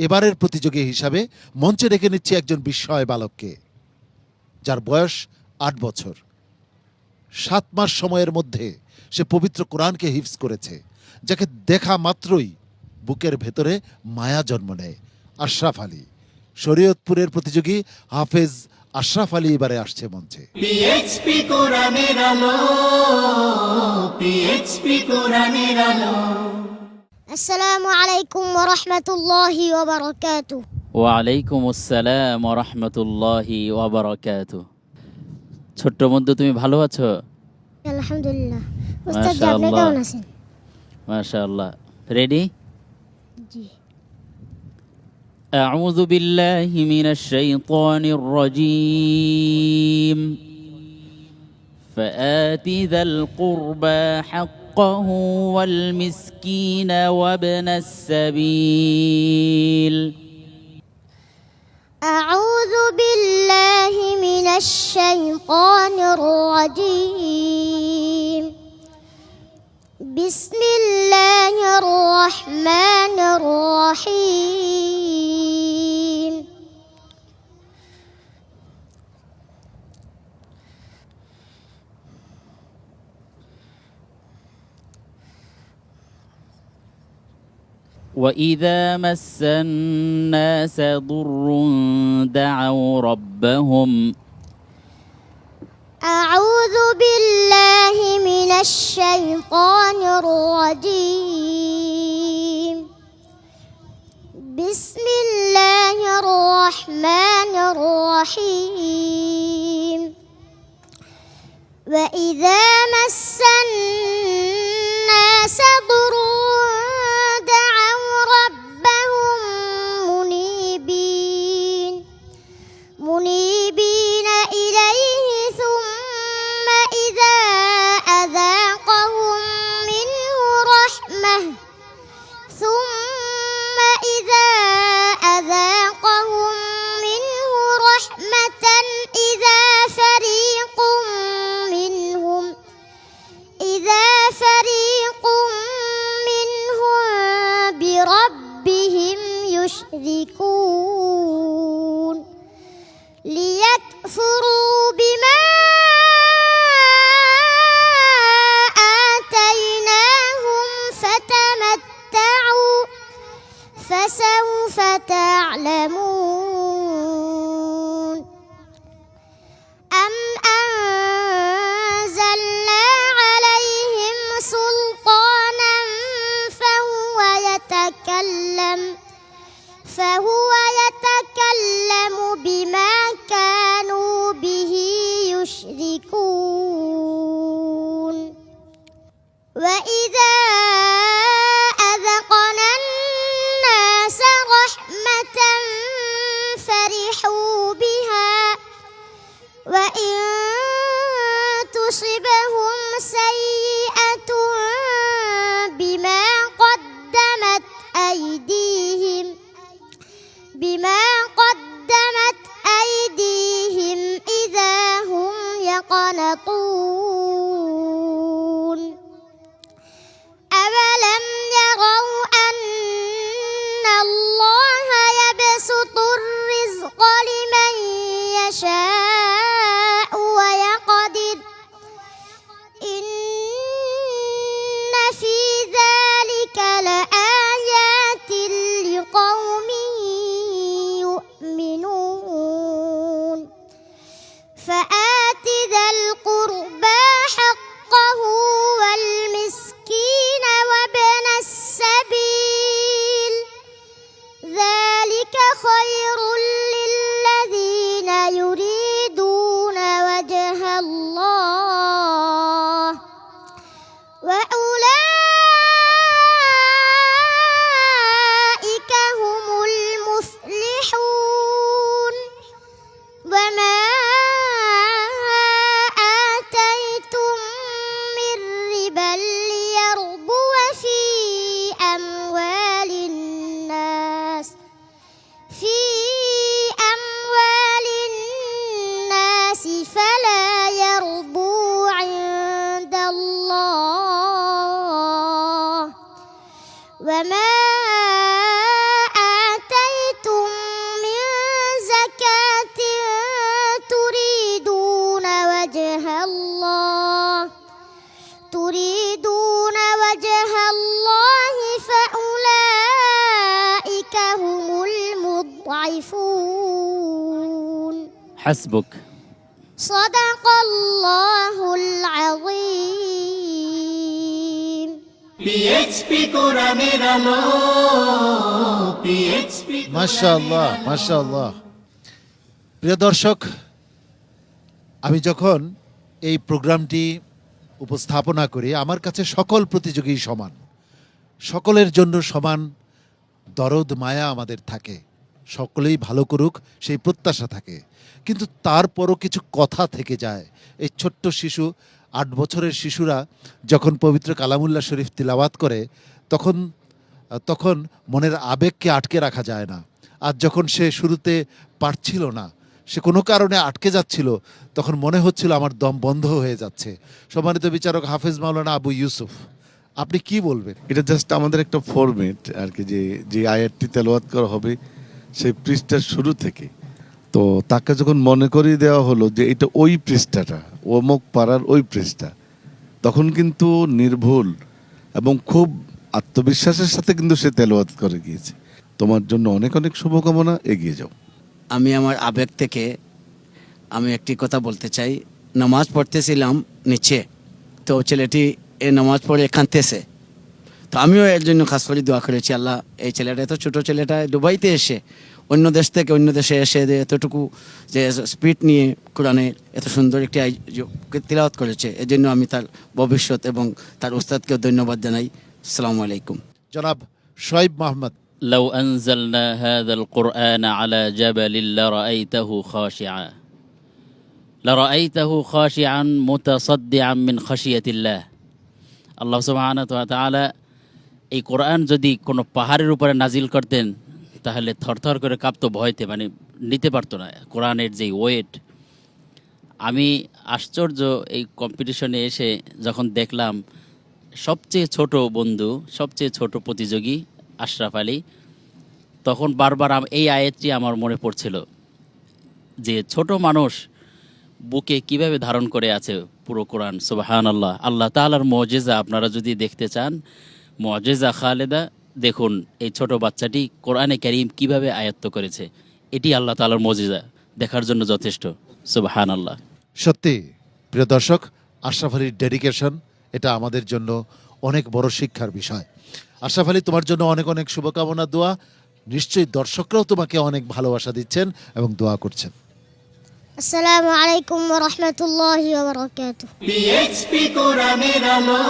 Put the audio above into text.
এবারের প্রতিযোগী হিসাবে মঞ্চে ডেকে নিচ্ছি একজন বিস্ময় বালককে, যার বয়স ৮ বছর। ৭ মাস সময়ের মধ্যে সে পবিত্র কোরআনকে হিফজ করেছে, যাকে দেখা মাত্রই বুকের ভেতরে মায়া জন্ম নেয়। আশরাফ আলী, শরীয়তপুরের প্রতিযোগী হাফেজ আশরাফ আলী এবারে আসছে মঞ্চে। পিএইচপি কোরআনের আলো, পিএইচপি কোরআনের আলো। আসসালামু আলাইকুম ওয়া রাহমাতুল্লাহি ওয়া বারাকাতুহু। ওয়ালাইকুম আসসালাম ওয়া রাহমাতুল্লাহি ওয়া বারাকাতুহু। ছোট্ট বন্ধু, তুমি ভালো আছো? আলহামদুলিল্লাহ। উস্তাদ আপনি মাশাআল্লাহ। কেমন আছেন? মাশাআল্লাহ। রেডি? জি। আউযু বিল্লাহি মিনাশ শাইতানির রাজীম। فآت ذا القربى حقه والمسكين وابن السبيل. أعوذ بالله من الشيطان الرجيم. بسم الله الرحمن الرحيم. وإذا مس الناس ضر دعوا ربهم. أعوذ بالله من الشيطان الرجيم. بسم الله الرحمن الرحيم. وإذا مس الناس ضر دعوا ربهم منيبين إليه ثم إذا أذاقهم منه رحمة إذا فريق منهم بربهم يشركون ليكفروا بما آتيناهم فتمتعوا فسوف تعلمون. أم أنزلنا عليهم سلطانا فهو يتكلم بما كانوا به يشركون. وإذا أذقنا الناس رحمة فرحوا بها وإن تصبهم سيئة بما قدمت أيديهم إذا هم يقنطون. أولم يروا أن الله يبسط الرزق لمن يشاء ويقدر إن في ذلك لآيات لقوم يؤمنون. فآت ذا القربى حقه والمسكين وابن السبيل ذلك خير للذين يريدون وجه الله وأولئك هم المفلحون. وما آتيتم من ربا ليربو في أموال الناس فلا يربو عند الله. وما آتيتم يضعفون হাসবুক। صدق الله العظيم পিএইচপি কোরআনের আলো পিএইচপি মাশাআল্লাহ মাশাআল্লাহ। প্রিয় দর্শক, আমি যখন এই প্রোগ্রামটি উপস্থাপনা করি, আমার কাছে সকল প্রতিযোগী সমান, সকলের জন্য সমান দরদ মায়া আমাদের থাকে, সকলেই ভালো করুক সেই প্রত্যাশা থাকে। কিন্তু তারপরও কিছু কথা থেকে যায়। এই ছোট্ট শিশু, 8 বছরের শিশুরা যখন পবিত্র কালামুল্লাহ শরীফ তিলাওয়াত করে, তখন মনের আবেগকে আটকে রাখা যায় না। আর যখন সে শুরুতে পারছিল না, সে কোনো কারণে আটকে যাচ্ছিল, তখন মনে হচ্ছিল আমার দম বন্ধ হয়ে যাচ্ছে। সম্মানিত বিচারক হাফেজ মাওলানা আবু ইউসুফ, আপনি কি বলবেন? এটা জাস্ট আমাদের একটা ফরম্যাট আর কি, যে আয়াতটি তেলাওয়াত করা হবে সেই পৃষ্ঠার শুরু থেকে। তো তাকে যখন মনে করিয়ে দেওয়া হলো যে এটা ওই পৃষ্ঠাটা, অমুক পাড়ার ওই পৃষ্ঠা, তখন কিন্তু নির্ভুল এবং খুব আত্মবিশ্বাসের সাথে কিন্তু সে তেলাওয়াত করে গিয়েছে। তোমার জন্য অনেক অনেক শুভকামনা, এগিয়ে যাও। আমি আমার আবেগ থেকে আমি একটি কথা বলতে চাই। নামাজ পড়তেছিলাম নিচে, তো ছেলেটি এই নামাজ পড়ে কাঁদতেছে। তো আমিও এর জন্য খাস করে দোয়া করেছি, আল্লাহ এই ছেলেটা, এত ছোটো ছেলেটা দুবাইতে এসে, অন্য দেশ থেকে অন্য দেশে এসে এতটুকু যে স্পিড নিয়ে কোরআনে এত সুন্দর একটি তিলাওয়াত করেছে, এর জন্য আমি তার ভবিষ্যৎ এবং তার উস্তাদকেও ধন্যবাদ জানাই। আসসালামু আলাইকুম। জনাব শোয়েব মাহমুদ। لو أنزلنا هذا القرآن على جبل لرأيته خاشعا متصدعا من خشية الله. আল্লাহ সুবহানাহু ওয়া তাআলা এই কোরআন যদি কোনো পাহাড়ের উপরে নাজিল করতেন, তাহলে থরথর করে কাঁপতো ভয়তে, মানে নিতে পারতো না কোরআনের যেই ওয়েট। আমি আশ্চর্য এই কম্পিটিশনে এসে যখন দেখলাম সবচেয়ে ছোট বন্ধু, সবচেয়ে ছোট প্রতিযোগী আশরাফ আলী, তখন বারবার এই আয়াতটি আমার মনে পড়ছিল যে ছোট মানুষ বুকে কিভাবে ধারণ করে আছে পুরো কোরআন। সুবহানাল্লাহ। আল্লাহ তাআলার মুজিজা আপনারা যদি দেখতে চান, মুজিজা খালেদা, দেখুন এই ছোট বাচ্চাটি কোরআনে কারীম কিভাবে আয়ত্ত করেছে। এটি আল্লাহ তাআলার মুজিজা, দেখার জন্য যথেষ্ট। সুবহানাল্লাহ। সত্যি প্রিয় দর্শক, আশরাফ আলীর ডেডিকেশন, এটা আমাদের জন্য অনেক বড় শিক্ষার বিষয়। আশরাফ আলী, তোমার জন্য অনেক অনেক শুভকামনা, দোয়া। নিশ্চয়ই দর্শকরাও তোমাকে অনেক ভালোবাসা দিচ্ছেন এবং দোয়া করছেন। السلام عليكم ورحمة الله وبركاته পিএইচপি কোরআনের আলো